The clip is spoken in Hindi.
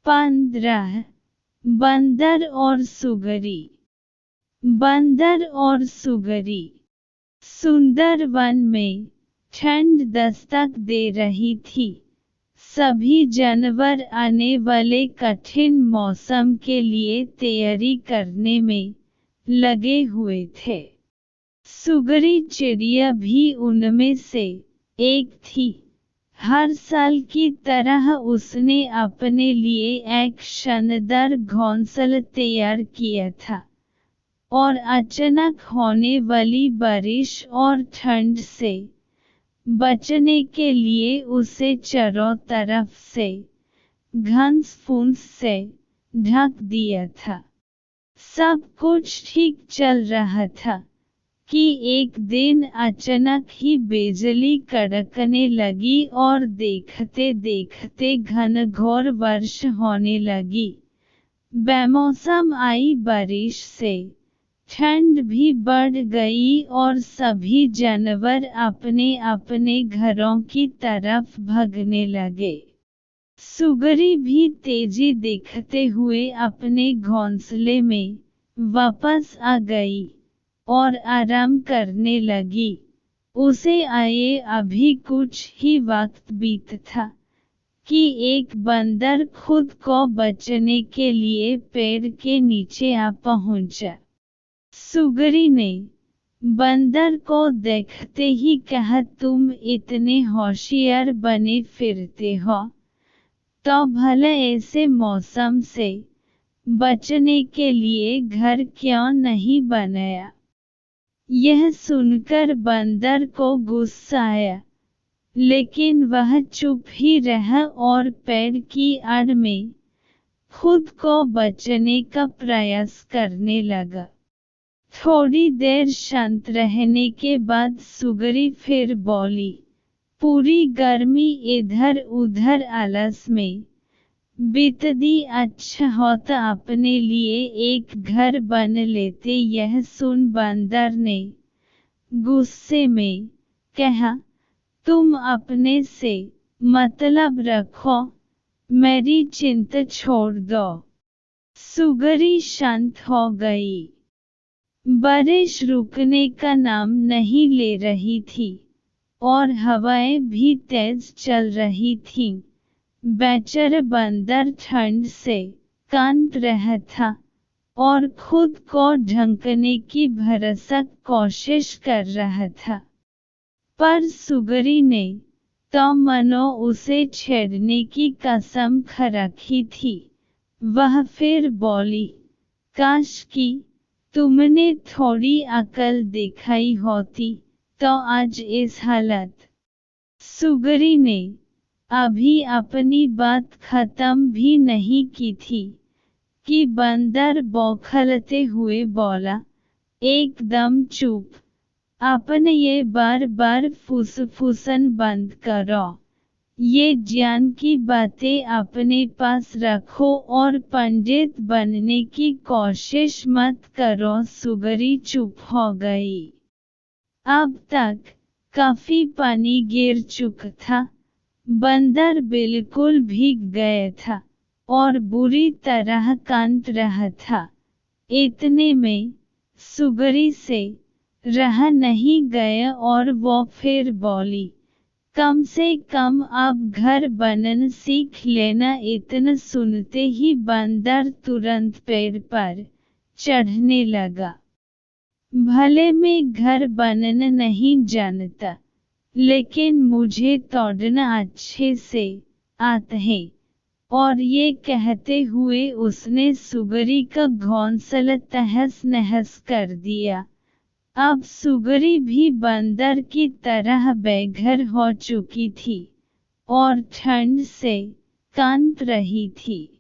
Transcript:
15 बंदर और सुगरी। बंदर और सुगरी। सुंदर वन में ठंड दस्तक दे रही थी। सभी जानवर आने वाले कठिन मौसम के लिए तैयारी करने में लगे हुए थे। सुगरी चिड़िया भी उनमें से एक थी। हर साल की तरह उसने अपने लिए एक शानदार घोंसला तैयार किया था, और अचानक होने वाली बारिश और ठंड से बचने के लिए उसे चारों तरफ से घास फूस से ढक दिया था। सब कुछ ठीक चल रहा था कि एक दिन अचानक ही बिजली कड़कने लगी और देखते देखते घनघोर वर्षा होने लगी। बेमौसम आई बारिश से ठंड भी बढ़ गई और सभी जानवर अपने अपने घरों की तरफ भागने लगे। सुगरी भी तेजी दिखाते हुए अपने घोंसले में वापस आ गई और आराम करने लगी। उसे आए अभी कुछ ही वक्त बीता था कि एक बंदर खुद को बचाने के लिए पेड़ के नीचे आ पहुंचा। सुगरी ने बंदर को देखते ही कहा, तुम इतने होशियार बने फिरते हो, तो भला ऐसे मौसम से बचने के लिए घर क्यों नहीं बनाया? यह सुनकर बंदर को गुस्सा आया, लेकिन वह चुप ही रहा और पेड़ की आड़ में खुद को बचाने का प्रयास करने लगा। थोड़ी देर शांत रहने के बाद सुगरी फिर बोली, पूरी गर्मी इधर उधर आलस में बीत दी, अच्छा होता अपने लिए एक घर बन लेते। यह सुन बंदर ने गुस्से में कहा, तुम अपने से मतलब रखो, मेरी चिंता छोड़ दो। सुगरी शांत हो गई। बारिश रुकने का नाम नहीं ले रही थी और हवाएं भी तेज चल रही थीं। बेचारा बंदर ठंड से कांप रहा था और खुद को ढकने की भरसक कोशिश कर रहा था। पर सुगरी ने तो मनो उसे छेड़ने की कसम खा रखी थी। वह फिर बोली, काश कि तुमने थोड़ी अकल दिखाई होती तो आज इस हालत। सुगरी ने अभी अपनी बात खत्म भी नहीं की थी कि बंदर बौखलाते हुए बोला, एकदम चुप, अपने ये बार बार फुसफुसन बंद करो। ये ज्ञान की बातें अपने पास रखो और पंडित बनने की कोशिश मत करो। सुगरी चुप हो गई। अब तक काफी पानी गिर चुका था। बंदर बिल्कुल भीग गया था और बुरी तरह कांप रहा था। इतने में सुगरी से रहा नहीं गया और वो फिर बोली, कम से कम अब घर बनाना सीख लेना। इतना सुनते ही बंदर तुरंत पेड़ पर चढ़ने लगा। भले मैं घर बनाना नहीं जानता, लेकिन मुझे तोड़ना अच्छे से आता है। और ये कहते हुए उसने सुगरी का घोंसला तहस नहस कर दिया। अब सुगरी भी बंदर की तरह बेघर हो चुकी थी और ठंड से कांप रही थी।